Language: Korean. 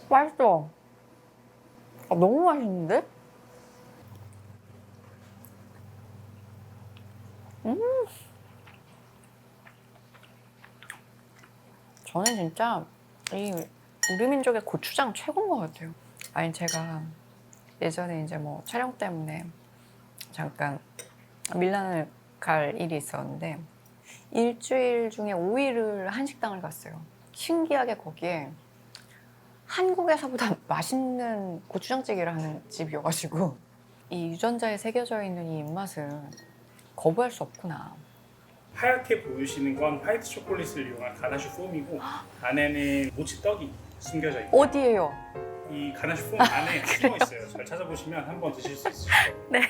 맛있어. 너무 맛있는데? 저는 진짜 이 우리 민족의 고추장 최고인 것 같아요. 아니 제가 예전에 이제 뭐 촬영 때문에 잠깐 밀란을 갈 일이 있었는데 일주일 중에 5일을 한식당을 갔어요. 신기하게 거기에 한국에서보다 맛있는 고추장찌개를 하는 집이어가지고 이 유전자에 새겨져 있는 이 입맛은 거부할 수 없구나. 하얗게 보이시는 건 화이트 초콜릿을 이용한 가나슈 폼이고 안에는 모치 떡이 숨겨져 있고 어디예요? 이 가나슈 폼 안에 숨어 있어요. 잘 찾아보시면 한번 드실 수 있으실 거예요. 네.